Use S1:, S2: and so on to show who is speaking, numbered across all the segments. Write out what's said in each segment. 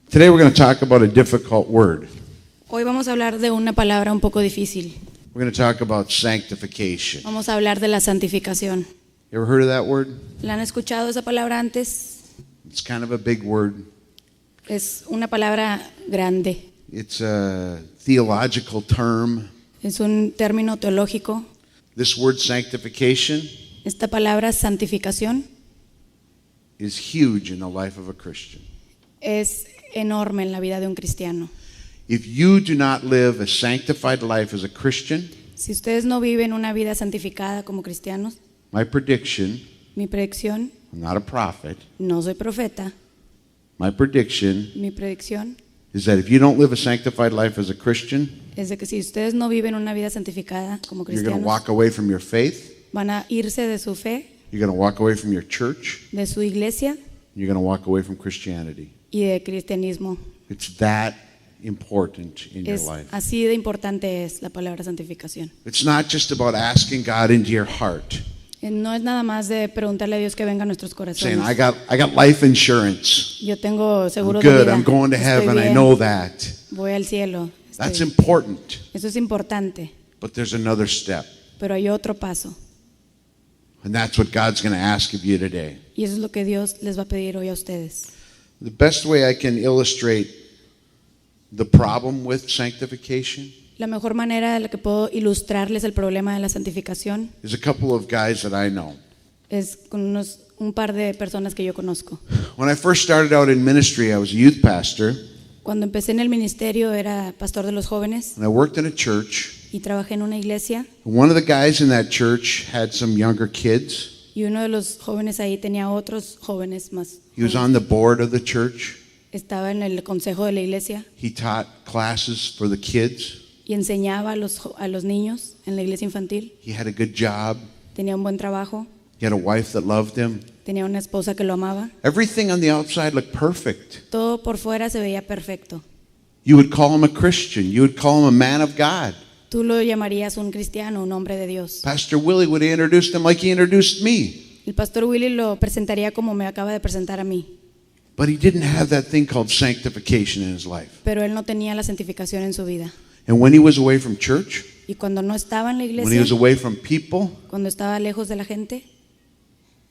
S1: Today we're going to talk about a difficult word.
S2: Hoy vamos a hablar de una palabra un poco difícil.
S1: We're going to talk about sanctification.
S2: Vamos a hablar de la santificación.
S1: You ever heard of that word?
S2: ¿La han escuchado esa palabra antes?
S1: It's kind of a big word.
S2: Es una palabra grande.
S1: It's a theological term.
S2: Es un término teológico.
S1: This word sanctification
S2: Esta palabra santificación
S1: is huge in the life of a Christian.
S2: es enorme en la vida de un cristiano.
S1: If you do not live a sanctified life as a Christian,
S2: Si ustedes no viven una vida santificada como cristianos,
S1: my prediction,
S2: mi predicción,
S1: I'm not a prophet,
S2: no soy profeta,
S1: my prediction
S2: mi predicción
S1: is that if you don't live a sanctified life as a Christian,
S2: es de que si ustedes no viven una vida santificada como
S1: you're going to
S2: cristianos,
S1: walk away from your faith,
S2: van a irse de su fe,
S1: you're going to walk away from your church,
S2: de su iglesia
S1: you're going to walk away from Christianity.
S2: y de cristianismo.
S1: It's that important in your
S2: Es
S1: life.
S2: así de importante es la palabra santificación.
S1: It's not just about asking God into your heart,
S2: No es nada más de preguntarle a Dios que venga a nuestros
S1: saying,
S2: corazones.
S1: I got life insurance.
S2: Yo tengo
S1: I'm
S2: seguro de
S1: good.
S2: vida.
S1: I'm going to
S2: Estoy
S1: heaven. I
S2: bien,
S1: know that.
S2: voy al cielo.
S1: That's
S2: Estoy-
S1: important.
S2: Eso es importante,
S1: But there's another step.
S2: pero hay otro paso.
S1: And that's what God's going to ask of you today.
S2: Y eso es lo que Dios les va a pedir hoy a ustedes.
S1: The best way I can illustrate the problem with sanctification
S2: La mejor manera de la que puedo ilustrarles el problema de la santificación
S1: is a couple of guys that I know.
S2: es con un par de personas que yo conozco.
S1: When I first started out in ministry, I was a youth pastor,
S2: Cuando empecé en el ministerio era pastor de los jóvenes
S1: and I worked in a church.
S2: y trabajé en una iglesia.
S1: One of the guys in that church had some younger kids.
S2: Y uno de los jóvenes ahí tenía otros jóvenes más.
S1: He was on the board of the church.
S2: Estaba en el consejo de la iglesia
S1: He taught classes for the kids.
S2: y enseñaba a los niños en la iglesia infantil.
S1: He had a good job.
S2: Tenía un buen trabajo,
S1: He had a wife that loved him.
S2: tenía una esposa que lo amaba.
S1: Everything on the outside looked perfect.
S2: Todo por fuera se veía perfecto.
S1: You would call him a Christian. You would call him a man of God.
S2: Tú lo llamarías un cristiano, un hombre de Dios.
S1: Pastor Willie would have introduced him like he introduced me.
S2: El pastor Willy lo presentaría como me acaba de presentar a mí,
S1: But he didn't have that thing called sanctification in his life.
S2: pero él no tenía la santificación en su vida.
S1: And when he was away from church,
S2: Y cuando no estaba en la
S1: when he
S2: iglesia,
S1: was away from people,
S2: cuando estaba lejos de la gente,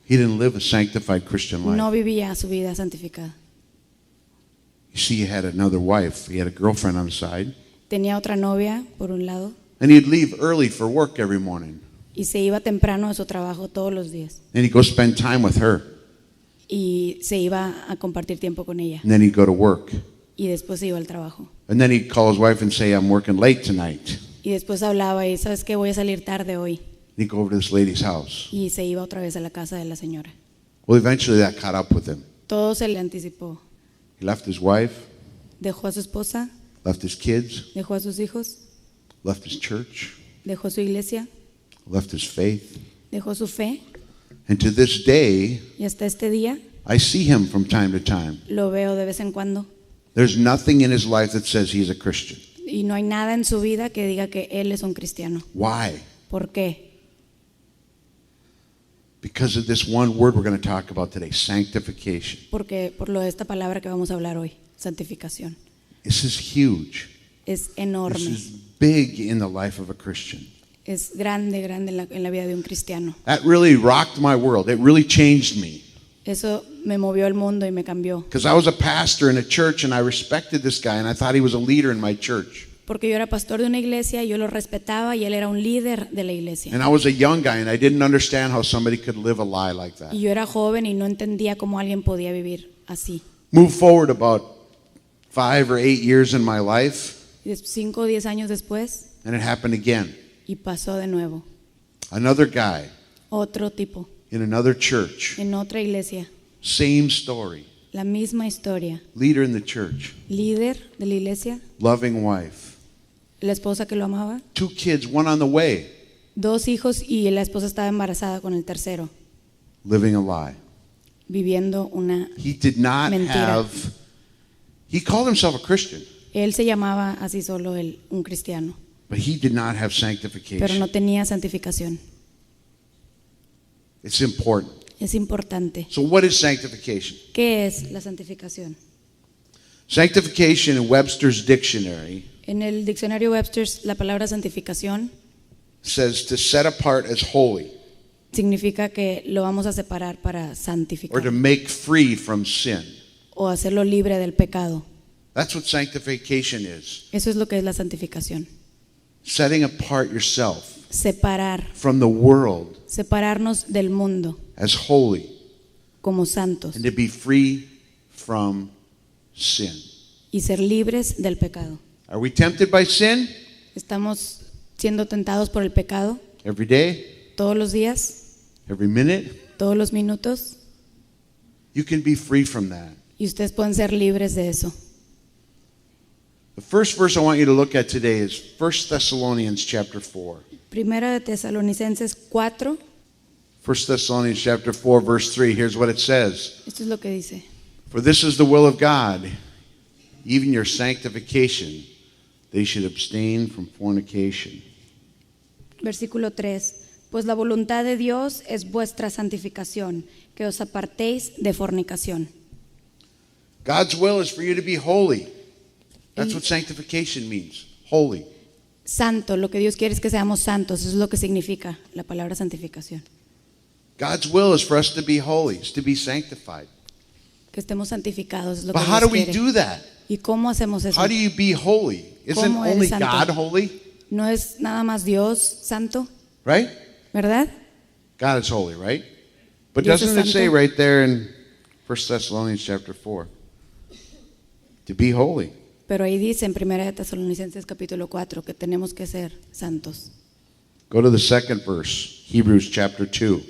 S1: he didn't live a sanctified Christian life.
S2: no vivía su vida santificada.
S1: You see, he had another wife. He had a girlfriend on the side.
S2: Tenía otra novia, por un lado,
S1: And he'd leave early for work every morning.
S2: y se iba temprano de su trabajo todos los días.
S1: And he'd go spend time with her.
S2: Y se iba a compartir tiempo con ella.
S1: And then he'd go to work.
S2: Y después se iba al trabajo.
S1: And then he'd call his wife and say, I'm working late tonight.
S2: Y después hablaba y sabes que voy a salir tarde hoy.
S1: And he'd go over to this lady's house.
S2: Y se iba otra vez a la casa de la señora.
S1: Well, eventually that caught up with him.
S2: Todo se le anticipó.
S1: He left his wife,
S2: Dejó a su esposa,
S1: left his kids,
S2: dejó a sus hijos,
S1: left his church,
S2: dejó su iglesia,
S1: left his faith.
S2: dejó su fe.
S1: And to this day,
S2: Y hasta este día
S1: I see him from time to time.
S2: lo veo de vez en cuando.
S1: There's nothing in his life that says he's a Christian.
S2: Y no hay nada en su vida que diga que él es un cristiano.
S1: Why?
S2: ¿Por qué?
S1: Because of this one word we're going to talk about today, sanctification.
S2: Porque por lo de esta palabra que vamos a hablar hoy, santificación.
S1: This is huge.
S2: Es
S1: This
S2: enorme.
S1: is big in the life of a Christian.
S2: Es grande, grande en la vida de un cristiano.
S1: That really rocked my world. It really changed me.
S2: Eso me movió el mundo y me cambió.
S1: Because I was a pastor in a church and I respected this guy and I thought he was a leader in my church.
S2: Porque yo era pastor de una iglesia y yo lo respetaba y él era un líder de la iglesia.
S1: And I was a young guy and I didn't understand how somebody could live a lie like that.
S2: Y yo era joven y no entendía cómo alguien podía vivir así.
S1: Move forward about 5 or 8 years in my life,
S2: Y 5 o 10 años después,
S1: and it happened again.
S2: y pasó de nuevo.
S1: Another guy
S2: Otro tipo,
S1: in another church,
S2: en otra iglesia,
S1: same story.
S2: la misma historia.
S1: Leader in the church,
S2: Líder de la iglesia,
S1: loving wife,
S2: la esposa que lo amaba,
S1: 2 kids, one on the way,
S2: 2 hijos y la esposa estaba embarazada con el tercero,
S1: living a lie.
S2: viviendo una
S1: He did not
S2: mentira.
S1: have, he called himself a Christian,
S2: Él se llamaba así solo un cristiano,
S1: but he did not have
S2: pero
S1: sanctification.
S2: no tenía santificación.
S1: It's important.
S2: Es importante.
S1: So what is sanctification?
S2: ¿Qué es la santificación?
S1: Sanctification in Webster's dictionary
S2: En el diccionario Webster, la palabra santificación
S1: says to set apart as holy
S2: significa que lo vamos a separar para
S1: or
S2: santificar
S1: to make free from sin.
S2: o hacerlo libre del pecado.
S1: That's what sanctification is.
S2: Eso es lo que es la santificación.
S1: Setting apart yourself
S2: Separar,
S1: from the world
S2: separarnos del mundo
S1: as holy
S2: como santos
S1: and to be free from sin.
S2: y ser libres del pecado.
S1: Are we tempted by sin?
S2: ¿Estamos siendo tentados por el pecado
S1: Every day?
S2: todos los días,
S1: Every minute?
S2: todos los minutos?
S1: You can be free from that.
S2: Y ustedes pueden ser libres de eso.
S1: The first verse I want you to look at today is 1 Thessalonians chapter 4.
S2: Primera de Tesalonicenses 4,
S1: 1 Thessalonians chapter 4 verse 3. Here's what it says.
S2: esto es lo que dice.
S1: For this is the will of God, even your sanctification. They should abstain from fornication.
S2: Versículo 3. Pues la voluntad de Dios es vuestra santificación, que os apartéis de fornicación.
S1: God's will is for you to be holy. That's what sanctification means. Holy.
S2: Santo, lo que Dios quiere es que seamos santos, eso es lo que significa la palabra santificación.
S1: God's will is for us to be holy, is to be sanctified.
S2: Que estemos santificados, es lo
S1: But
S2: que
S1: how do
S2: Dios
S1: we
S2: quiere.
S1: do that?
S2: ¿Y cómo hacemos eso?
S1: How do you be holy? Isn't
S2: ¿Cómo eres
S1: only
S2: santo?
S1: God holy?
S2: ¿No es nada más Dios santo,
S1: Right?
S2: verdad?
S1: God is holy, right? But
S2: Dios es
S1: doesn't it say
S2: santo.
S1: right there in 1 Thessalonians chapter 4 to be holy?
S2: Pero ahí dice en Primera de Tesalonicenses capítulo 4 que tenemos que ser santos.
S1: Go to the second verse, Hebrews chapter 2.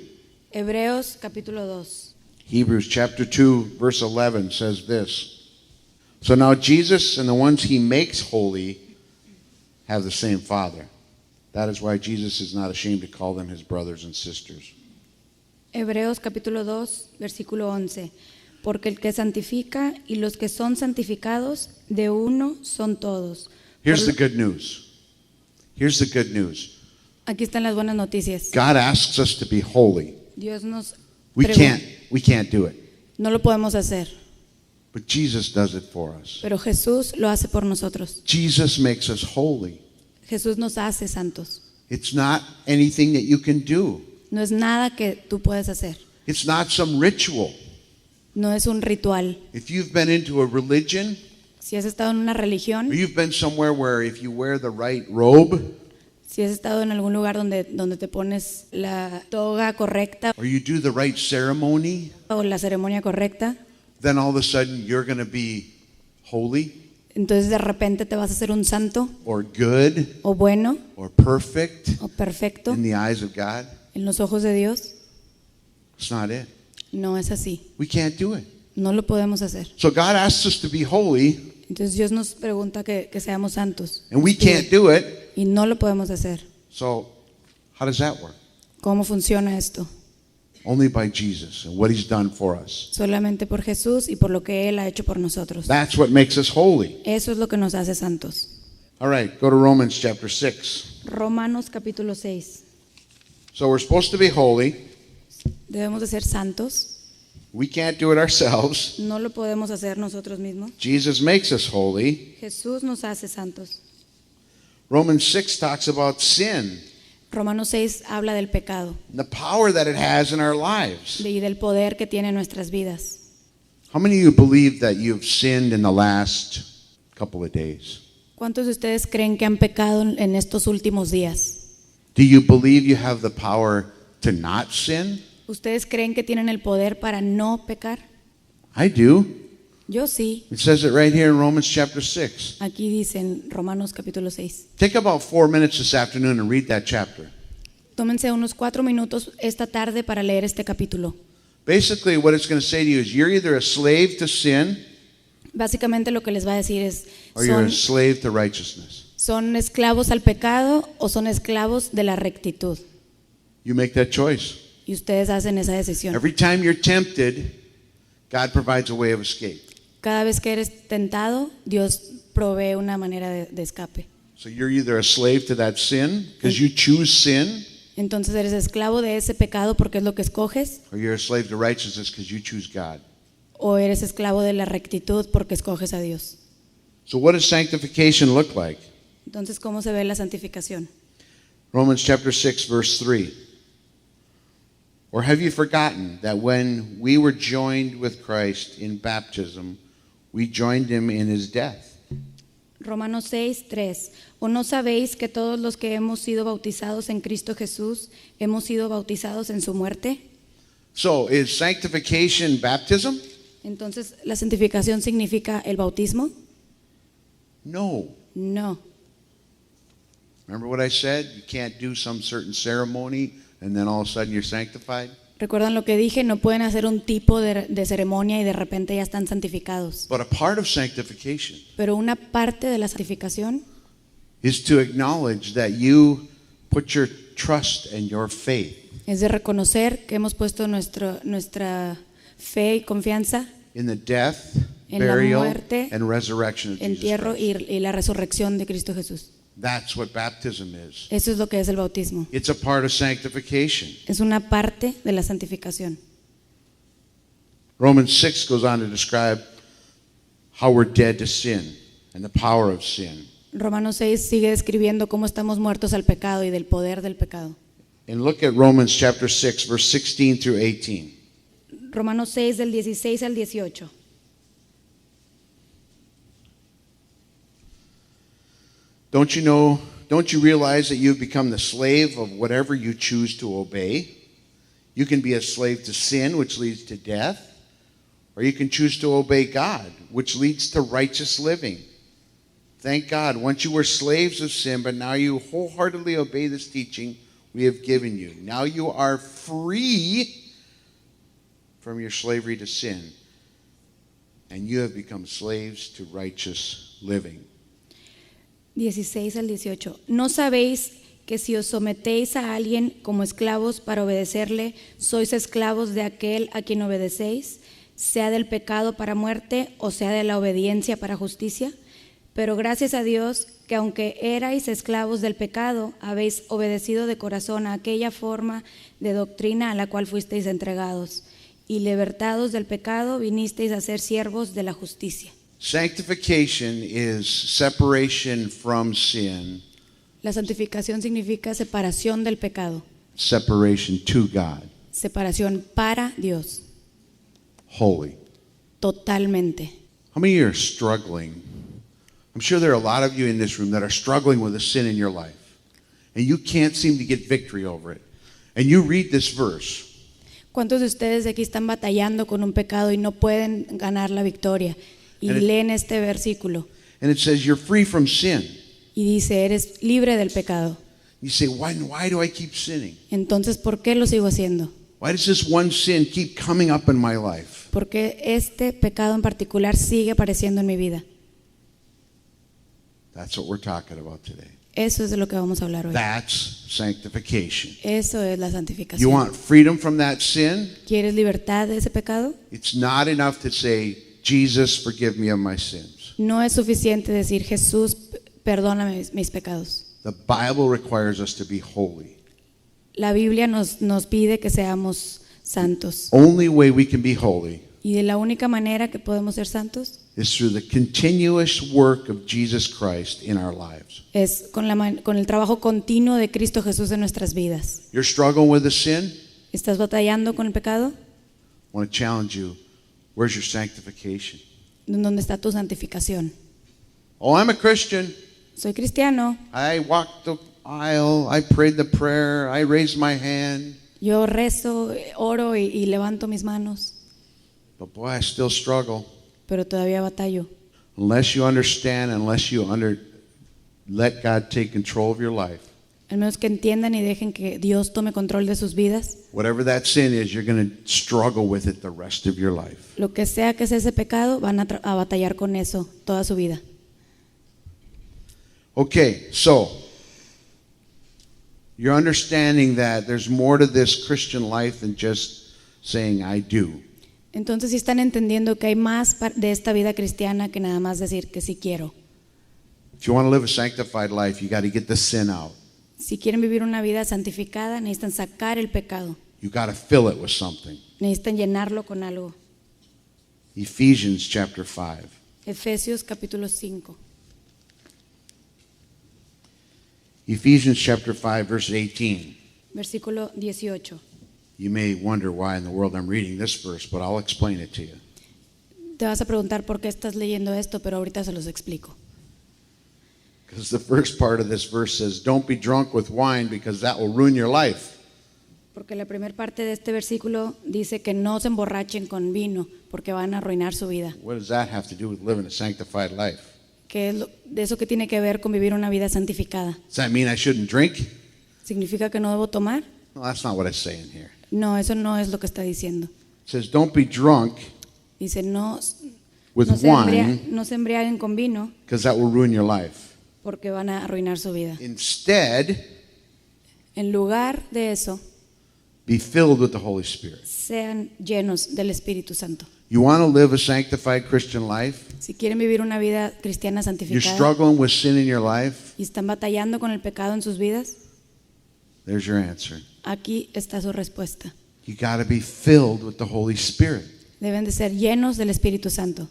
S2: Hebreos capítulo 2.
S1: Hebrews chapter 2 verse 11 says this. So now Jesus and the ones he makes holy have the same Father. That is why Jesus is not ashamed to call them his brothers and sisters.
S2: Hebreos capítulo 2, versículo 11. Porque el que santifica y los que son santificados de uno son todos.
S1: Here's the good news. Here's the good news.
S2: Aquí están las buenas noticias.
S1: God asks us to be holy.
S2: Dios nos
S1: We
S2: pregunta.
S1: can't do it.
S2: No lo podemos hacer,
S1: But Jesus does it for us.
S2: pero Jesús lo hace por nosotros.
S1: Jesus makes us holy.
S2: Jesús nos hace santos.
S1: It's not anything that you can do.
S2: No es nada que tú puedes hacer.
S1: It's not some ritual.
S2: No es un ritual.
S1: If you've been into a religion,
S2: Si has estado en una
S1: or
S2: religión,
S1: you've been somewhere where if you wear the right robe,
S2: si has estado en algún lugar donde te pones la toga correcta
S1: or you do the right ceremony,
S2: o la ceremonia correcta,
S1: then all of a sudden you're going to be holy
S2: entonces de repente te vas a hacer un santo
S1: or good
S2: o bueno
S1: or perfect
S2: o perfecto
S1: in the eyes of God.
S2: en los ojos de Dios.
S1: It's not it.
S2: No es así.
S1: We can't do it.
S2: No lo podemos hacer.
S1: So God asks us to be holy,
S2: Entonces Dios nos pregunta que seamos santos.
S1: and we can't do it.
S2: Y no lo podemos hacer.
S1: So how does that work?
S2: ¿Cómo funciona esto?
S1: Only by Jesus and what he's done for us.
S2: Solamente por Jesús y por lo que Él ha hecho por nosotros.
S1: That's what makes us holy.
S2: Eso es lo que nos hace santos.
S1: All right, go to Romans chapter 6.
S2: Romanos capítulo 6.
S1: So we're supposed to be holy.
S2: Debemos de ser santos.
S1: We can't do it ourselves.
S2: No lo podemos hacer nosotros mismos.
S1: Jesus makes us holy.
S2: Jesús nos hace santos.
S1: Romans 6 talks about sin
S2: Romanos 6 habla del pecado
S1: and the power that it has in our lives.
S2: y del poder que tiene en nuestras vidas.
S1: How many of you believe that you've sinned in the last couple of days?
S2: ¿Cuántos de ustedes creen que han pecado en estos últimos días?
S1: Do you believe you have the power to not sin?
S2: ¿Ustedes creen que tienen el poder para no pecar?
S1: I do.
S2: Yo sí.
S1: It says it right here in Romans chapter 6.
S2: Aquí dice en Romanos capítulo 6.
S1: Take about 4 minutes this afternoon and read that chapter.
S2: Tómense unos 4 minutos esta tarde para leer este capítulo.
S1: Basically, what it's going to say to you is you're either a slave to sin
S2: Básicamente lo que les va a decir es,
S1: or you're a
S2: son,
S1: slave to righteousness.
S2: son esclavos al pecado o son esclavos de la rectitud.
S1: You make that choice.
S2: Y ustedes hacen esa decisión.
S1: Every time you're tempted, God provides a way of escape.
S2: Cada vez que eres tentado, Dios provee una manera de escape.
S1: So you're either a slave to that sin because you choose sin,
S2: Entonces eres esclavo de ese pecado porque es lo que escoges,
S1: or you're a slave to righteousness because you choose God.
S2: o eres esclavo de la rectitud porque escoges a Dios.
S1: So what does sanctification look like?
S2: Entonces, ¿cómo se ve la santificación?
S1: Romans chapter 6, verse 3. Or have you forgotten that when we were joined with Christ in baptism, we joined him in his death?
S2: Romanos 6, 3. ¿O no sabéis que todos los que hemos sido bautizados en Cristo Jesús hemos sido bautizados en su muerte?
S1: So is sanctification baptism?
S2: Entonces, ¿la santificación significa el bautismo?
S1: No.
S2: No.
S1: Remember what I said? You can't do some certain ceremony and then all of a sudden you're sanctified.
S2: ¿Recuerdan lo que dije? No pueden hacer un tipo de ceremonia y de repente ya están santificados.
S1: But a part of sanctification
S2: Pero una parte de la santificación
S1: is to acknowledge that you put your trust and your faith
S2: es de reconocer que hemos puesto nuestra fe y confianza
S1: in the death,
S2: en la
S1: burial,
S2: muerte,
S1: and resurrection of Jesus
S2: entierro
S1: Christ.
S2: y la resurrección de Cristo Jesús.
S1: That's what baptism is.
S2: Eso es lo que es el bautismo.
S1: It's a part of sanctification.
S2: Es una parte de la santificación.
S1: Romans 6 goes on to describe how we're dead to sin and the power of sin.
S2: Romanos 6 sigue describiendo cómo estamos muertos al pecado y del poder del pecado.
S1: And look at Romans chapter 6, verse 16 through 18.
S2: Romanos 6 del 16 al 18.
S1: Don't you realize that you've become the slave of whatever you choose to obey? You can be a slave to sin, which leads to death, or you can choose to obey God, which leads to righteous living. Thank God, once you were slaves of sin, but now you wholeheartedly obey this teaching we have given you. Now you are free from your slavery to sin, and you have become slaves to righteous living.
S2: 16 al 18. ¿No sabéis que si os sometéis a alguien como esclavos para obedecerle, sois esclavos de aquel a quien obedecéis, sea del pecado para muerte o sea de la obediencia para justicia? Pero gracias a Dios que aunque erais esclavos del pecado, habéis obedecido de corazón a aquella forma de doctrina a la cual fuisteis entregados, y libertados del pecado vinisteis a ser siervos de la justicia.
S1: Sanctification is separation from sin,
S2: La santificación significa separación del pecado,
S1: separation to God,
S2: separación para Dios,
S1: holy.
S2: totalmente.
S1: How many of you are struggling? I'm sure there are a lot of you in this room that are struggling with a sin in your life, and you can't seem to get victory over it. And you read this verse,
S2: ¿Cuántos de ustedes de aquí están batallando con un pecado y no pueden ganar la victoria? Y
S1: And it-
S2: leen este versículo
S1: and it says you're free from sin.
S2: y dice, eres libre del pecado.
S1: You say, why do I keep sinning?
S2: Entonces, ¿por qué lo sigo haciendo?
S1: Why does this one sin keep coming up in my life?
S2: ¿Por qué este pecado en particular sigue apareciendo en mi vida?
S1: That's what we're talking about today.
S2: Eso es de lo que vamos a hablar hoy.
S1: That's sanctification.
S2: Eso es la
S1: You
S2: santificación.
S1: want freedom from that sin?
S2: ¿Quieres libertad de ese pecado?
S1: It's not enough to say, Jesus, forgive me of my sins.
S2: No es suficiente decir, Jesús, perdóname mis pecados.
S1: The Bible requires us to be holy.
S2: La Biblia nos pide que seamos santos.
S1: Only way we can be holy
S2: Y de la única manera que podemos ser santos
S1: is through the continuous work of Jesus Christ in our lives.
S2: es con el trabajo continuo de Cristo Jesús en nuestras vidas.
S1: You're struggling with the sin?
S2: ¿Estás batallando con el pecado?
S1: I want to challenge you. Where's your sanctification?
S2: ¿Dónde está tu santificación?
S1: Oh, I'm a Christian.
S2: Soy cristiano,
S1: I walked the aisle. I prayed the prayer. I raised my hand.
S2: yo rezo, oro y levanto mis manos,
S1: But boy, I still struggle.
S2: pero todavía batallo.
S1: Unless you understand, let God take control of your life.
S2: Al menos que entiendan y dejen que Dios tome control de sus vidas.
S1: Whatever that sin is, you're going to struggle with it the rest of your life.
S2: Lo que sea que sea ese pecado, van a batallar con eso toda su vida.
S1: Okay, so you're understanding that there's more to this Christian life than just saying I do.
S2: Entonces sí están entendiendo que hay más de esta vida cristiana que nada más decir que sí quiero.
S1: If you want to live a sanctified life, you got to get the sin out.
S2: Si quieren vivir una vida santificada, necesitan sacar el pecado,
S1: You got to fill it with something.
S2: necesitan llenarlo con algo.
S1: Ephesians chapter 5.
S2: Efesios capítulo 5.
S1: Ephesians chapter 5, verse 18.
S2: Versículo 18.
S1: You may wonder why in the world I'm reading this verse, but I'll explain it to you.
S2: Te vas a preguntar por qué estás leyendo esto, pero ahorita se los explico.
S1: Because the first part of this verse says, don't be drunk with wine because that will ruin your life.
S2: Porque la primera parte de este versículo dice que no se emborrachen con vino porque van a arruinar su vida.
S1: What does that have to do with living a sanctified life?
S2: ¿Qué es de eso que tiene que ver con vivir una vida santificada?
S1: Does that mean I shouldn't drink?
S2: ¿Significa que no debo tomar?
S1: No, that's not what it's saying here.
S2: No, eso no es lo que está diciendo.
S1: It says, don't be drunk
S2: Dice, no
S1: with
S2: se
S1: wine
S2: embriaguen con vino
S1: because that will ruin your life.
S2: porque van a arruinar su vida.
S1: Instead,
S2: En lugar de eso,
S1: be filled with the Holy Spirit.
S2: sean llenos del Espíritu Santo.
S1: You want to live a sanctified Christian life?
S2: Si quieren vivir una vida cristiana
S1: You're
S2: santificada
S1: struggling with sin in your life?
S2: y están batallando con el pecado en sus vidas,
S1: There's your answer.
S2: aquí está su respuesta.
S1: You got to be filled with the Holy Spirit.
S2: Deben de ser llenos del Espíritu Santo.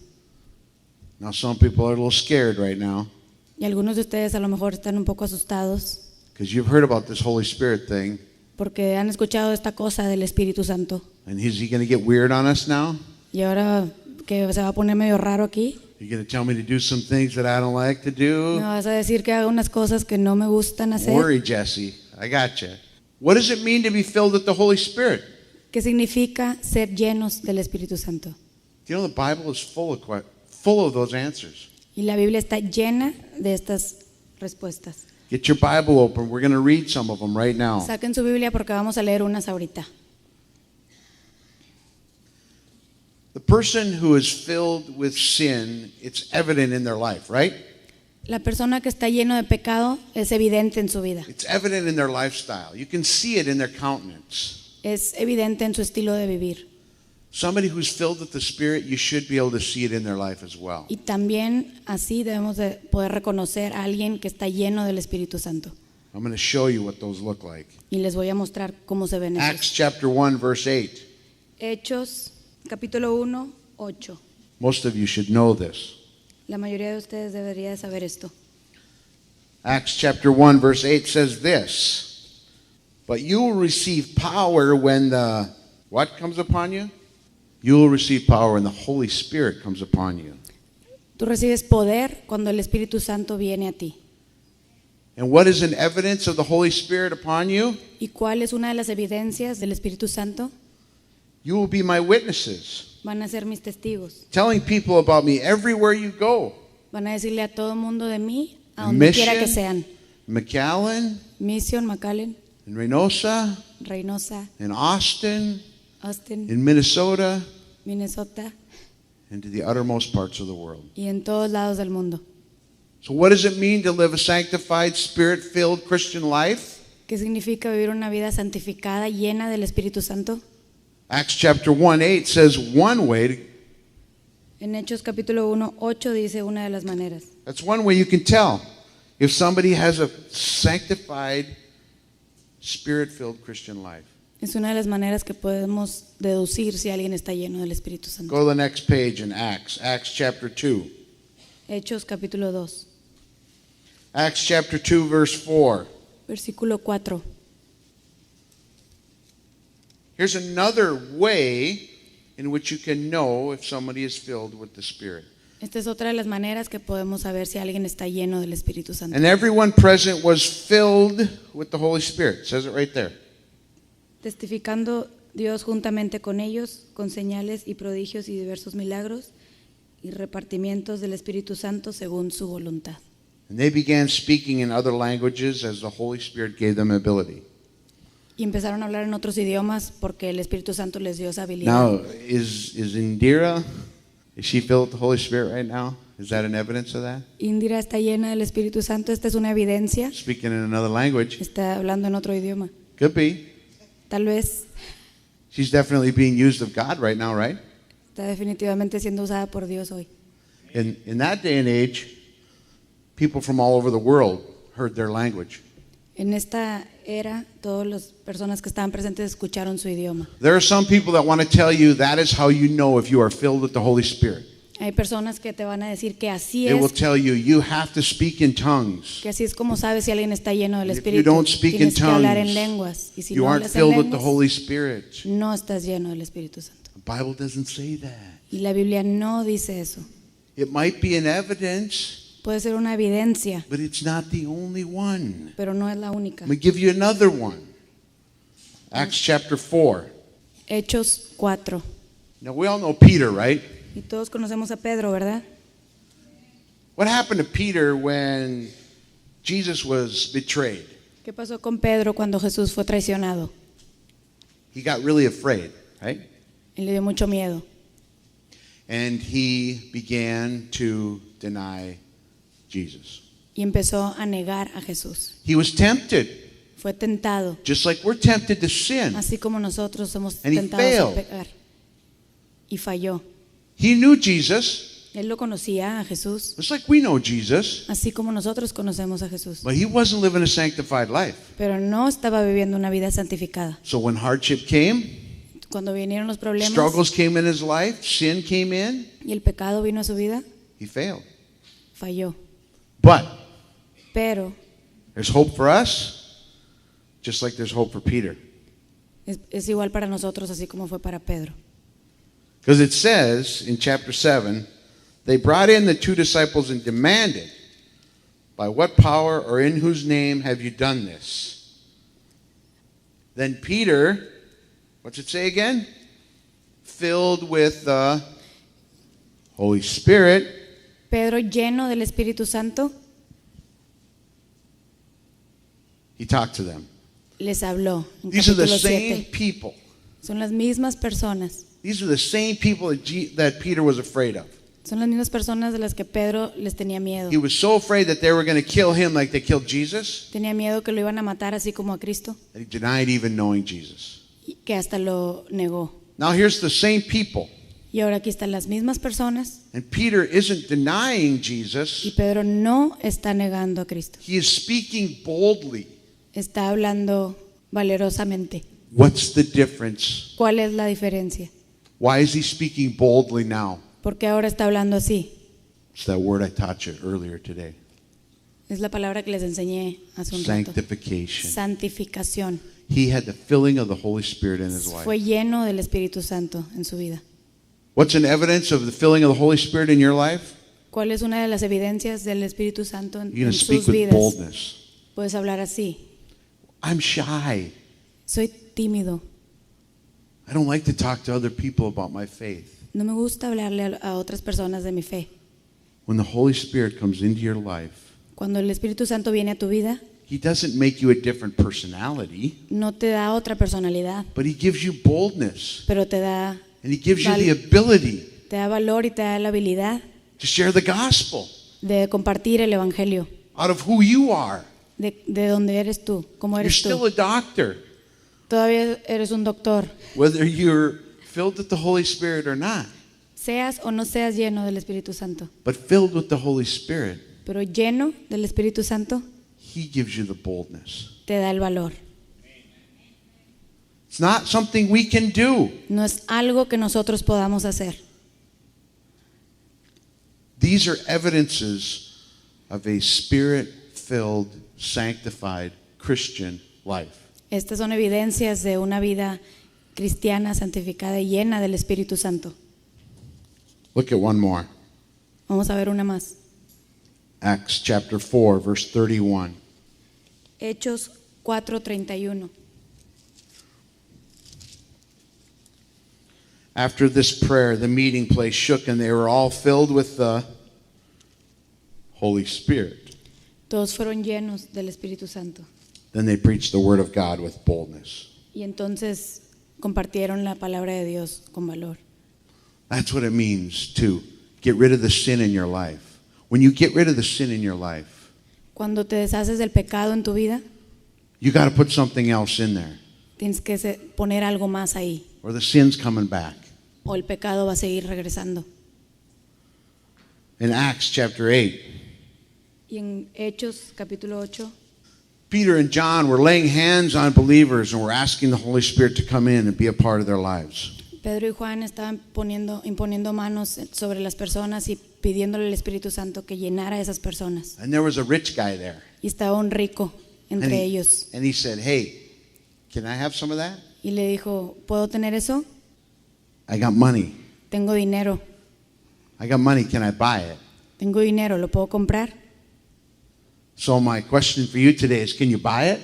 S1: Now, some people are a little scared right now
S2: Y algunos de ustedes a lo mejor están un poco asustados
S1: because you've heard about this Holy Spirit thing.
S2: porque han escuchado esta cosa del Espíritu Santo.
S1: And is he going to get weird on us now?
S2: Y ahora que se va a poner medio raro aquí,
S1: You're going to tell me to do some things that I don't like to
S2: me
S1: do?
S2: vas a decir que haga unas cosas que no me gustan
S1: Don't
S2: hacer.
S1: worry, Jesse. I got you. What does it mean to be filled with the Holy Spirit?
S2: ¿Qué significa ser llenos del Espíritu Santo?
S1: You know, the Bible is full of those answers.
S2: Y la Biblia está llena de estas respuestas.
S1: Get your Bible open. We're going to read some of them right now.
S2: Saquen su Biblia porque vamos a leer unas ahorita.
S1: The person who is filled with sin, it's evident in their life, right?
S2: La persona que está lleno de pecado es evidente en su vida.
S1: It's evident in their lifestyle. You can see it in their countenance.
S2: Es evidente en su estilo de vivir.
S1: Somebody who's filled with the Spirit, you should be able to see it in their life as well.
S2: Y también así debemos de poder reconocer a alguien que está lleno del Espíritu Santo.
S1: I'm going to show you what those look like.
S2: Y les voy a mostrar cómo se ven
S1: Acts
S2: esos.
S1: chapter 1, verse 8.
S2: Hechos, capítulo 1, 8.
S1: Most of you should know this.
S2: La mayoría de ustedes debería de saber esto.
S1: Acts chapter 1, verse 8 says this. But you will receive power when the, what comes upon you? You will receive power when the Holy Spirit comes upon you.
S2: Tú recibes poder cuando el Espíritu Santo viene a ti.
S1: And what is an evidence of the Holy Spirit upon you?
S2: ¿Y cuál es una de las evidencias del Espíritu Santo?
S1: You will be my witnesses,
S2: Van a ser mis testigos.
S1: telling people about me everywhere you go.
S2: Van a decirle a todo mundo de mí, a donde quiera que sean.
S1: McAllen,
S2: Mission, McAllen,
S1: in Reynosa,
S2: Reynosa,
S1: in Austin,
S2: Austin,
S1: in Minnesota,
S2: Minnesota
S1: and to the uttermost parts of the world.
S2: y en todos lados del mundo.
S1: So what does it mean to live a sanctified, Spirit-filled Christian life?
S2: ¿Qué significa vivir una vida santificada, llena del Espíritu Santo?
S1: Acts chapter 1:8 says one way to,
S2: En Hechos capítulo 1, 8 dice una de las maneras.
S1: that's one way you can tell if somebody has a sanctified, Spirit-filled Christian life.
S2: Es una de las maneras que podemos deducir si alguien está lleno del Espíritu Santo.
S1: Go to the next page in Acts, Acts chapter 2.
S2: Hechos capítulo 2,
S1: Acts chapter 2, verse 4.
S2: versículo 4.
S1: Here's another way in which you can know if somebody is filled with the Spirit.
S2: Esta es otra de las maneras que podemos saber si alguien está lleno del Espíritu Santo.
S1: And everyone present was filled with the Holy Spirit. It says it right there.
S2: Testificando Dios juntamente con ellos, con señales y prodigios y diversos milagros y repartimientos del Espíritu Santo según su voluntad.
S1: And they began speaking in other languages as the Holy Spirit gave them ability.
S2: Y empezaron a hablar en otros idiomas porque el Espíritu Santo les dio esa habilidad.
S1: Now, is Indira, is she filled with the Holy Spirit right now? Is that an evidence of that?
S2: Indira está llena del Espíritu Santo, esta es una evidencia.
S1: Speaking in another language?
S2: Está hablando en otro idioma.
S1: Could be.
S2: Tal vez
S1: She's definitely being used of God right now, right?
S2: está definitivamente siendo usada por Dios hoy.
S1: In that day and age, people from all over the world heard their language.
S2: En esta era, todas las personas que estaban presentes escucharon su idioma.
S1: There are some people that want to tell you that is how you know if you are filled with the Holy Spirit.
S2: Hay personas que te van a decir que así
S1: They will
S2: es,
S1: tell you you have to speak in tongues.
S2: que así es como sabes si alguien está lleno del
S1: If you
S2: Espíritu.
S1: don't speak in
S2: Tienes que hablar en
S1: tongues,
S2: lenguas. Y si
S1: you
S2: no
S1: aren't
S2: hablas en
S1: filled with the
S2: lenguas,
S1: Holy Spirit.
S2: no estás lleno del Espíritu Santo.
S1: The Bible doesn't say that.
S2: Y la Biblia no dice eso.
S1: It might be an evidence,
S2: Puede ser una evidencia,
S1: but it's not the only one.
S2: pero no es la única.
S1: Let me give you another one. Acts chapter 4.
S2: Hechos 4.
S1: Now we all know Peter, right?
S2: Y todos conocemos a Pedro, ¿verdad?
S1: What happened to Peter when Jesus was betrayed?
S2: ¿Qué pasó con Pedro cuando Jesús fue traicionado?
S1: He got really afraid, right?
S2: Él le dio mucho miedo
S1: And he began to deny Jesus.
S2: y empezó a negar a Jesús.
S1: He was tempted,
S2: Fue tentado,
S1: just like we're tempted to sin.
S2: así como nosotros somos
S1: And he
S2: tentados
S1: failed.
S2: a pecar. Y falló.
S1: He knew Jesus,
S2: Él lo conocía a Jesús,
S1: just like we know Jesus,
S2: así como nosotros conocemos a Jesús.
S1: but he wasn't living a sanctified life.
S2: Pero no estaba viviendo una vida santificada.
S1: So when hardship came,
S2: Cuando vinieron los problemas
S1: struggles came in his life, sin came in,
S2: y el pecado vino a su vida,
S1: he failed.
S2: falló.
S1: But
S2: Pero
S1: there's hope for us, just like there's hope for Peter.
S2: es igual para nosotros, así como fue para Pedro.
S1: Because it says in chapter 7, they brought in the two disciples and demanded, by what power or in whose name have you done this? Then Peter, what's it say again? Filled with the Holy Spirit,
S2: Pedro, lleno del Espíritu Santo,
S1: he talked to them.
S2: les habló. En
S1: These are the
S2: capítulo
S1: same
S2: 7.
S1: people.
S2: Son las mismas personas.
S1: These are the same people that Peter was afraid of.
S2: Son las mismas personas de las que Pedro les tenía miedo.
S1: He was so afraid that they were going to kill him like they killed Jesus,
S2: Tenía miedo que lo iban a matar así como a Cristo,
S1: that he denied even knowing Jesus.
S2: y que hasta lo negó.
S1: Now here's the same people.
S2: Y ahora aquí están las mismas personas
S1: And Peter isn't denying
S2: y
S1: Jesus.
S2: Pedro no está negando a Cristo.
S1: He is speaking boldly.
S2: Está hablando valerosamente.
S1: What's the difference?
S2: ¿Cuál es la diferencia?
S1: Why is he speaking boldly now?
S2: Porque ahora está hablando así.
S1: It's that word I taught you earlier today.
S2: Es la palabra que les enseñé hace un rato.
S1: Sanctification.
S2: Santificación.
S1: He had the filling of the Holy Spirit in his life.
S2: Fue lleno del Espíritu Santo en su vida.
S1: What's an evidence of the filling of the Holy Spirit in your life?
S2: ¿Cuál es una de las evidencias del Espíritu Santo
S1: You're going
S2: en
S1: to speak
S2: sus
S1: with
S2: vidas?
S1: boldness.
S2: Puedes hablar así.
S1: I'm shy.
S2: Soy tímido.
S1: I don't like to talk to other people about my faith.
S2: No me gusta hablarle a otras personas de mi fe.
S1: When the Holy Spirit comes into your life,
S2: Cuando el Espíritu Santo viene a tu vida,
S1: He doesn't make you a different personality,
S2: no te da otra personalidad,
S1: but He gives you boldness.
S2: pero te da
S1: And He gives you
S2: Val-
S1: the ability
S2: valor y te da la habilidad
S1: to share the gospel
S2: de compartir el Evangelio,
S1: out of who you are.
S2: de donde eres tú, cómo
S1: You're
S2: eres
S1: still
S2: tú.
S1: a doctor,
S2: Todavía eres un doctor,
S1: whether you're filled with the Holy Spirit or not.
S2: seas o no seas lleno del Espíritu Santo,
S1: But filled with the Holy Spirit,
S2: pero lleno del Espíritu Santo
S1: He gives you the boldness.
S2: te da el valor.
S1: It's not something we can do.
S2: No es algo que nosotros podamos hacer.
S1: These are evidences of a spirit-filled, sanctified Christian life.
S2: Estas son evidencias de una vida cristiana, santificada y llena del Espíritu Santo.
S1: Look at one more.
S2: Vamos a ver una más.
S1: Acts chapter 4, verse 31.
S2: Hechos 4:31.
S1: After this prayer, the meeting place shook and they were all filled with the Holy Spirit.
S2: Todos fueron llenos del Espíritu Santo.
S1: Then they preached the word of God with boldness.
S2: Y entonces compartieron la palabra de Dios con valor.
S1: That's what it means to get rid of the sin in your life. When you get rid of the sin in your life,
S2: Cuando te deshaces del pecado en tu vida,
S1: you got to put something else in there,
S2: tienes que poner algo más ahí,
S1: or the sin's coming back.
S2: o el pecado va a seguir regresando.
S1: In Acts chapter 8,
S2: Y en Hechos capítulo 8,
S1: Peter and John were laying hands on believers and were asking the Holy Spirit to come in and be a part of their lives.
S2: Pedro y Juan estaban imponiendo manos sobre las personas y pidiéndole al Espíritu Santo que llenara a esas personas.
S1: And there was a rich guy there.
S2: Y estaba un rico entre ellos.
S1: And he said, hey, can I have some of that?
S2: Y le dijo, ¿puedo tener eso?
S1: I got money.
S2: Tengo dinero.
S1: I got money. Can I buy it?
S2: Tengo dinero, ¿lo puedo comprar?
S1: So my question for you today is, can you buy it?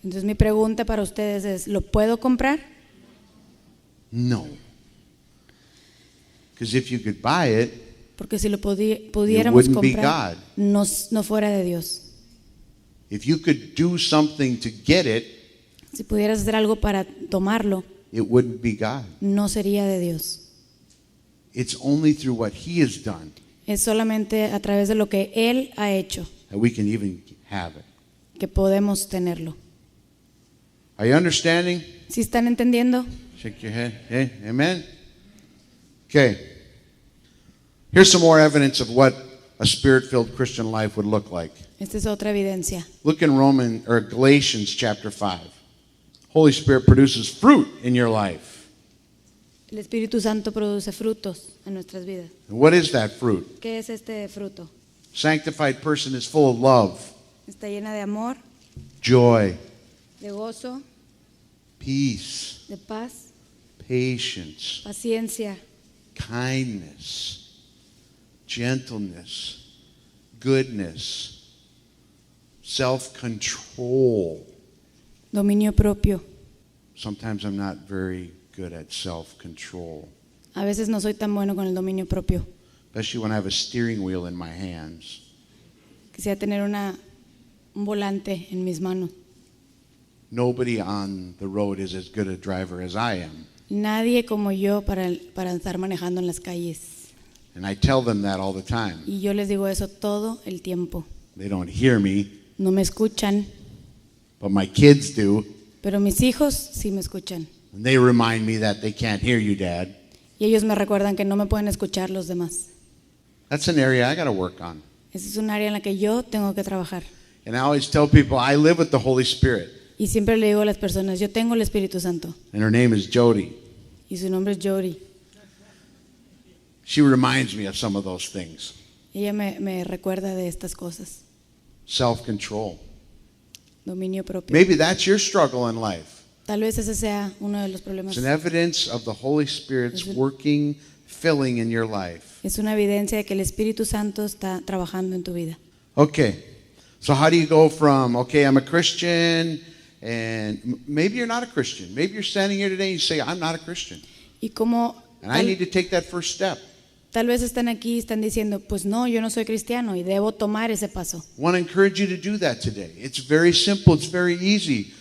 S2: Entonces mi pregunta para ustedes es, ¿lo puedo comprar?
S1: No. Because if you could buy it,
S2: Porque si lo pudiéramos
S1: wouldn't be
S2: comprar,
S1: God.
S2: no fuera de Dios.
S1: if you could do something to get it,
S2: Si pudieras hacer algo para tomarlo,
S1: it wouldn't be God.
S2: no sería de Dios.
S1: It's only through what He has done
S2: Es solamente a través de lo que Él ha hecho
S1: that we can even have it.
S2: que podemos tenerlo.
S1: Are you understanding?
S2: ¿Sí están entendiendo?
S1: Shake your head. Hey, amen? Okay. Here's some more evidence of what a spirit-filled Christian life would look like.
S2: Esta es otra evidencia.
S1: Look in Galatians chapter 5. Holy Spirit produces fruit in your life.
S2: El Espíritu Santo produce frutos en nuestras vidas.
S1: And what is that fruit?
S2: ¿Qué es este fruto?
S1: Sanctified person is full of love,
S2: Está llena de amor,
S1: joy,
S2: de gozo,
S1: peace,
S2: de paz,
S1: patience,
S2: paciencia,
S1: kindness, gentleness, goodness, self-control.
S2: dominio propio.
S1: Sometimes I'm not very good at self-control,
S2: A veces no soy tan bueno con el dominio propio.
S1: especially when I have a steering wheel in my hands.
S2: Quisiera tener un volante en mis manos.
S1: Nobody on the road is as good a driver as I am.
S2: Nadie como yo para estar manejando en las calles.
S1: And I tell them that all the time.
S2: Y yo les digo eso todo el tiempo.
S1: They don't hear me,
S2: No me escuchan,
S1: but my kids do.
S2: pero mis hijos sí me escuchan.
S1: And they remind me that they can't hear you, Dad.
S2: Y ellos me recuerdan que no me pueden escuchar los demás.
S1: That's an area I got to work on.
S2: Esa es un área en la que yo tengo que trabajar.
S1: And I always tell people I live with the Holy Spirit.
S2: Y siempre le digo a las personas, yo tengo el Espíritu Santo.
S1: And her name is Jody.
S2: Y su nombre es Jody.
S1: She reminds me of some of those things.
S2: Ella me recuerda de estas cosas.
S1: Self-control.
S2: Dominio propio.
S1: Maybe that's your struggle in life.
S2: Tal vez ese sea uno de los
S1: It's
S2: problemas.
S1: an evidence of the Holy Spirit's working, filling in your life.
S2: Es una evidencia de que el Espíritu Santo está trabajando en tu vida.
S1: Okay. So how do you go from, okay, I'm a Christian, and maybe you're not a Christian. Maybe you're standing here today and you say, I'm not a Christian.
S2: Y como
S1: And I need to take that first step.
S2: tal vez están aquí y están diciendo, pues no, yo no soy cristiano y debo tomar ese paso.
S1: I want to encourage you to do that today. It's very simple. It's very easy.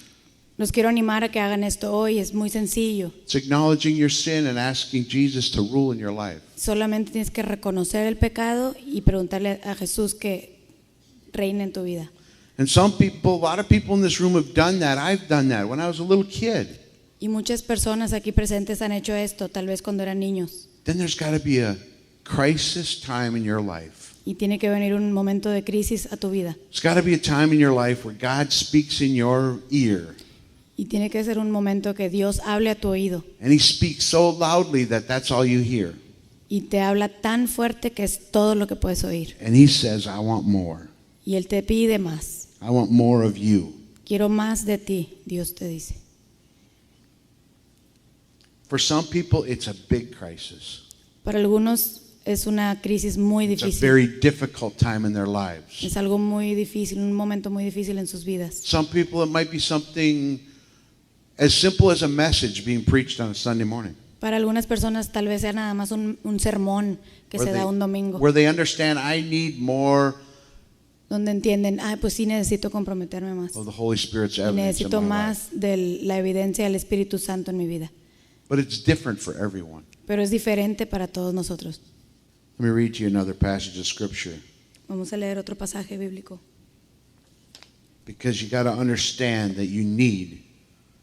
S2: Los quiero animar a que hagan esto hoy, es muy sencillo.
S1: It's acknowledging your sin and asking Jesus to rule in your life.
S2: Solamente tienes que reconocer el pecado y preguntarle a Jesús que reine en tu vida.
S1: And some people, a lot of people in this room have done that. I've done that when I was a little kid.
S2: Y muchas personas aquí presentes han hecho esto, tal vez cuando eran niños.
S1: Then there's got to be a crisis time in your life.
S2: Y tiene que venir un momento de crisis a tu vida.
S1: There's got to be a time in your life where God speaks in your ear.
S2: Y tiene que ser un momento que Dios hable a tu oído.
S1: And He speaks so loudly that that's all you hear.
S2: Y te habla tan fuerte que es todo lo que puedes oír.
S1: And He says, I want more.
S2: Y Él te pide más.
S1: I want more of you.
S2: Quiero más de ti, Dios te dice.
S1: For some people, it's a big crisis.
S2: Para algunos es una crisis muy
S1: It's a
S2: difícil.
S1: very difficult time in their lives.
S2: Es algo muy difícil, un momento muy difícil en sus vidas.
S1: Some people, it might be something as simple as a message being preached on a Sunday morning.
S2: Para algunas personas tal vez sea nada más un sermón que se da un domingo,
S1: Where they understand I need more
S2: donde entienden, pues sí necesito comprometerme más.
S1: of the Holy Spirit's
S2: Y
S1: evidence in
S2: necesito
S1: my life.
S2: más de la evidencia del Espíritu Santo en mi vida.
S1: But it's different for everyone.
S2: Pero es diferente para todos nosotros.
S1: Let me read to you another passage of Scripture.
S2: Vamos a leer otro pasaje bíblico.
S1: Because you got to understand that you need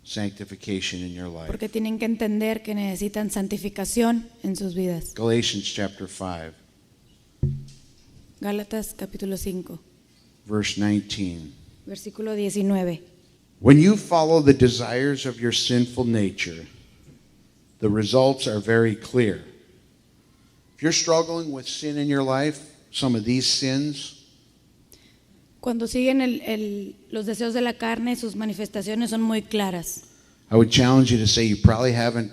S1: sanctification in your life.
S2: Porque tienen que entender que necesitan santificación en sus vidas.
S1: Galatians chapter 5,
S2: Gálatas capítulo 5,
S1: verse 19.
S2: Versículo 19.
S1: When you follow the desires of your sinful nature, the results are very clear. If you're struggling with sin in your life, some of these sins,
S2: Cuando siguen los deseos de la carne, sus manifestaciones son muy claras.
S1: I would challenge you to say you probably haven't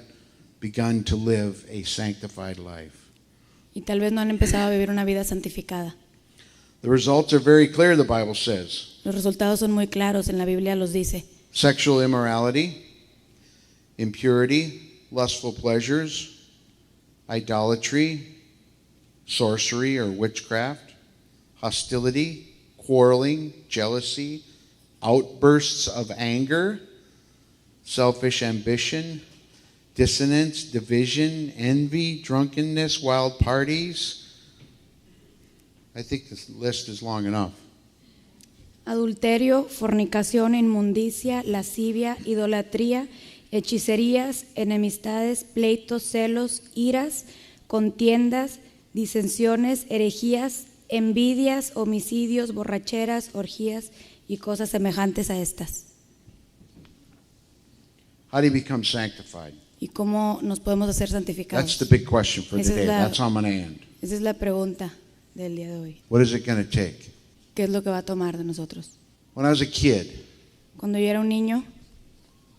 S1: begun to live a sanctified life.
S2: Y tal vez no han empezado a vivir una vida santificada.
S1: The results are very clear, the Bible says.
S2: Los resultados son muy claros, en la Biblia los dice.
S1: Sexual immorality, impurity, lustful pleasures, idolatry, sorcery or witchcraft, hostility, quarreling, jealousy, outbursts of anger, selfish ambition, dissonance, division, envy, drunkenness, wild parties. I think this list is long enough.
S2: Adulterio, fornicación, inmundicia, lascivia, idolatría, hechicerías, enemistades, pleitos, celos, iras, contiendas, disensiones, herejías, envidias, homicidios, borracheras, orgías y cosas semejantes a estas.
S1: How do you become sanctified?
S2: ¿Y cómo nos podemos hacer
S1: That's
S2: santificados?
S1: the big question for
S2: Esa es
S1: today.
S2: la-
S1: That's how I'm going to end.
S2: Esa es la pregunta del día de hoy.
S1: What is it going to take?
S2: ¿Qué es lo que va a tomar de nosotros?
S1: When I was a kid,
S2: Cuando yo era un niño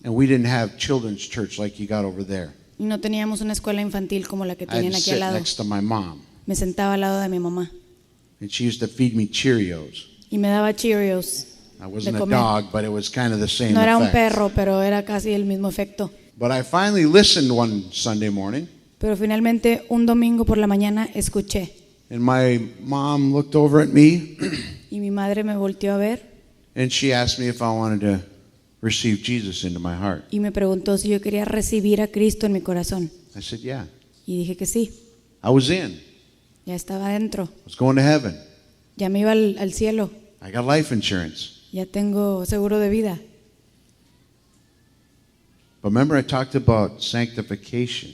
S1: and we didn't have children's church like you got over there,
S2: y no teníamos una escuela infantil como la que
S1: I had
S2: tienen
S1: to
S2: aquí al
S1: sit
S2: lado,
S1: next to my mom,
S2: me sentaba al lado de mi mamá
S1: and she used to feed me Cheerios.
S2: y me daba Cheerios.
S1: I wasn't
S2: De
S1: a
S2: comer.
S1: dog, but it was kind of the same
S2: No era un
S1: effect.
S2: perro, pero era casi el mismo efecto.
S1: But I finally listened one Sunday morning,
S2: Pero finalmente un domingo por la mañana escuché
S1: and my mom looked over at me,
S2: y mi madre me volteó a ver
S1: and she asked me if I wanted to receive Jesus into my heart.
S2: y me preguntó si yo quería recibir a Cristo en mi corazón.
S1: I said, yeah.
S2: Y dije que sí,
S1: I was in.
S2: ya estaba dentro,
S1: I was going to heaven.
S2: ya me iba al cielo,
S1: I got life insurance.
S2: ya tengo seguro de vida.
S1: But remember, I talked about sanctification,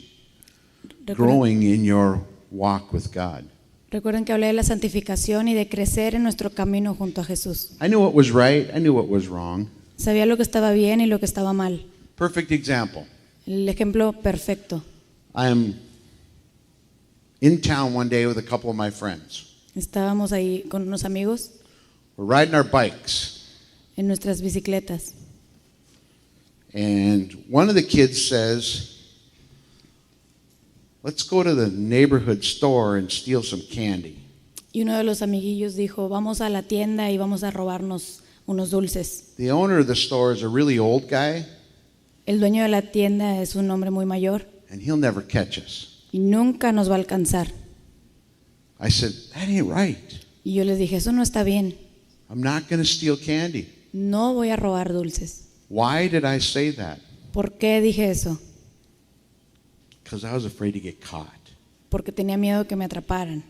S2: Recuerden,
S1: growing in your walk with God.
S2: recuerden que hablé de la santificación y de crecer en nuestro camino junto a Jesús.
S1: I knew what was right, I knew what was wrong.
S2: Sabía lo que estaba bien y lo que estaba mal.
S1: Perfect example.
S2: El ejemplo perfecto.
S1: I am in town one day with a couple of my friends.
S2: Estábamos ahí con unos amigos
S1: We're riding our bikes,
S2: en nuestras bicicletas
S1: and one of the kids says, let's go to the neighborhood store and steal some candy.
S2: y uno de los amiguillos dijo, vamos a la tienda y vamos a robarnos unos dulces.
S1: The owner of the store is a really old guy,
S2: El dueño de la tienda es un hombre muy mayor
S1: and he'll never catch us.
S2: y nunca nos va a alcanzar.
S1: I said, that ain't right.
S2: Y yo les dije, eso no está bien,
S1: I'm not going to steal candy.
S2: no voy a robar dulces.
S1: Why did I say that?
S2: ¿Por qué dije eso?
S1: Because I was afraid to get caught.
S2: Porque tenía miedo que me atraparan.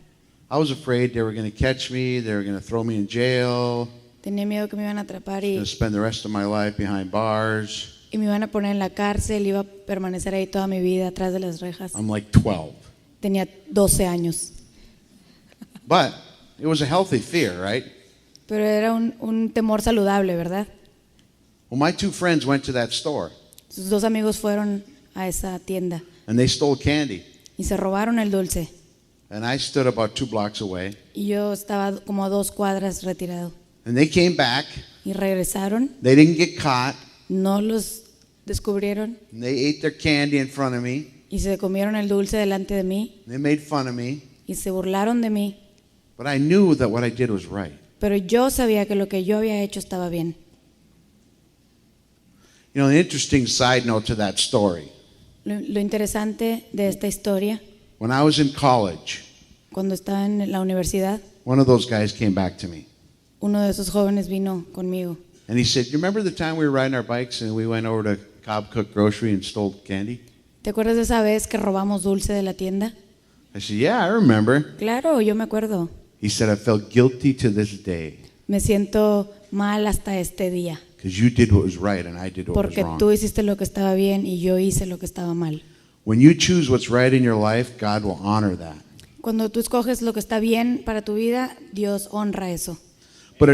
S1: I was afraid they were going to catch me, they were going to throw me in jail,
S2: Tenía miedo que me iban a atrapar
S1: going to spend the rest of my life behind bars.
S2: y me iban a poner en la cárcel, iba a permanecer ahí toda mi vida atrás de las rejas.
S1: I'm like 12.
S2: Tenía 12 años.
S1: But it was a healthy fear, right?
S2: Pero era un temor saludable, ¿verdad?
S1: Well, my two friends went to that store
S2: Sus dos amigos fueron a esa tienda
S1: and they stole candy.
S2: y se robaron el dulce.
S1: And I stood about 2 blocks away.
S2: Y yo estaba como a 2 cuadras retirado.
S1: And they came back.
S2: Y regresaron,
S1: They didn't get caught.
S2: no los descubrieron
S1: And they ate their candy in front of me.
S2: y se comieron el dulce delante de mí
S1: They made fun of me.
S2: y se burlaron de mí.
S1: But I knew that what I did was right.
S2: Pero yo sabía que lo que yo había hecho estaba bien.
S1: You know, an interesting side note to that story.
S2: Lo interesante de esta historia,
S1: When I was in college,
S2: cuando estaba en la universidad,
S1: one of those guys came back to me.
S2: uno de esos jóvenes vino conmigo
S1: And he said, you remember the time we were riding our bikes and we went over to Cobb Cook Grocery and stole candy?
S2: ¿Te acuerdas de esa vez que robamos dulce de la tienda?
S1: I said, yeah, I remember.
S2: Claro, yo me acuerdo.
S1: He said, I felt guilty to this day
S2: Me siento mal hasta este día,
S1: because you did what was right and I did what was
S2: porque
S1: wrong.
S2: tú hiciste lo que estaba bien y yo hice lo que estaba mal.
S1: When you choose what's right in your life, God will honor that.
S2: Cuando tú escoges lo que está bien para tu vida, Dios honra eso.
S1: But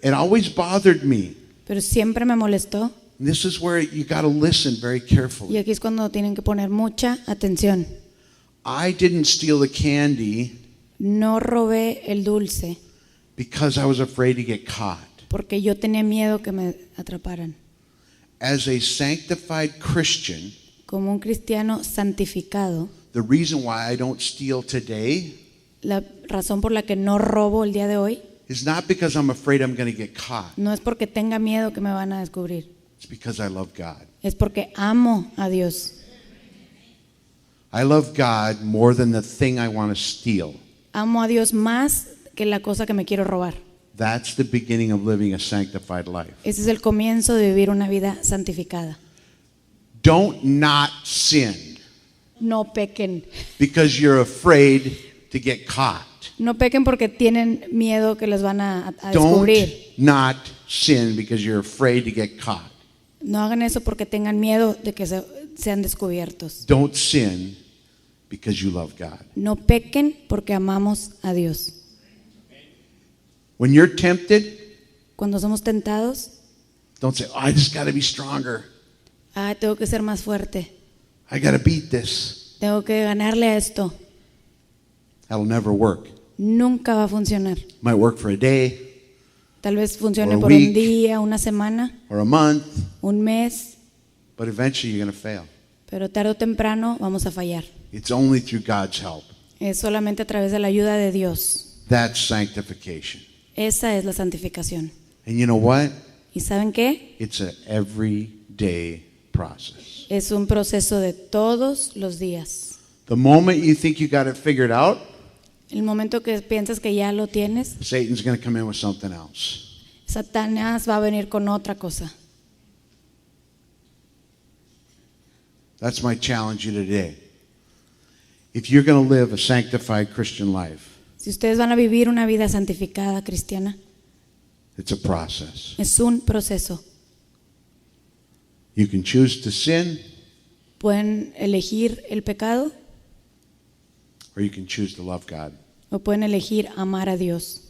S1: it always bothered me.
S2: pero siempre me molestó.
S1: And this is where you got to listen very
S2: Y
S1: carefully.
S2: aquí es cuando tienen que poner mucha atención.
S1: I didn't steal the candy
S2: No robé el dulce
S1: because I was afraid to get caught.
S2: porque yo tenía miedo que me atraparan.
S1: As a sanctified Christian,
S2: Como un cristiano santificado,
S1: the reason why I don't steal today
S2: la razón por la que no robo el día de hoy
S1: is not because I'm afraid I'm going to get caught.
S2: no es porque tenga miedo que me van a descubrir,
S1: It's because I love God.
S2: es porque amo a Dios.
S1: I love God more than the thing I want to steal.
S2: Amo a Dios más que la cosa que me quiero robar.
S1: That's the beginning of living a sanctified life.
S2: Ese es el comienzo de vivir una vida santificada.
S1: Don't not sin
S2: No pequen.
S1: because you're afraid to get caught.
S2: No pequen porque tienen miedo que los van a
S1: Don't
S2: descubrir.
S1: not sin because you're afraid to get caught.
S2: No hagan eso porque tengan miedo de que sean descubiertos.
S1: Don't sin because you love God.
S2: No pequen porque amamos a Dios.
S1: When you're tempted,
S2: Cuando somos tentados,
S1: don't say, "Oh, I just got to be stronger.
S2: tengo que ser más fuerte.
S1: I got to beat this."
S2: Tengo que ganarle a esto.
S1: That'll never work.
S2: Nunca va a funcionar.
S1: Might work for a day
S2: Tal vez funcione
S1: Or a
S2: por un
S1: week.
S2: día, una semana,
S1: or a month,
S2: un mes,
S1: but eventually you're going to fail.
S2: pero tarde o temprano vamos a fallar.
S1: It's only through God's help.
S2: Es solamente a través de la ayuda de Dios.
S1: That's sanctification.
S2: Esa es la santificación.
S1: And you know what?
S2: ¿Y saben qué?
S1: It's an everyday process.
S2: Es un proceso de todos los días.
S1: The moment you think you got it figured out,
S2: El momento que piensas que ya lo tienes,
S1: Satan's going to come in with something else.
S2: Satanás va a venir con otra cosa.
S1: That's my challenge to you today. If you're going to live a sanctified Christian life,
S2: Si ustedes van a vivir una vida santificada cristiana,
S1: it's a process.
S2: es un proceso.
S1: You can choose to sin
S2: Pueden elegir el pecado
S1: or you can choose to love God.
S2: o pueden elegir amar a Dios.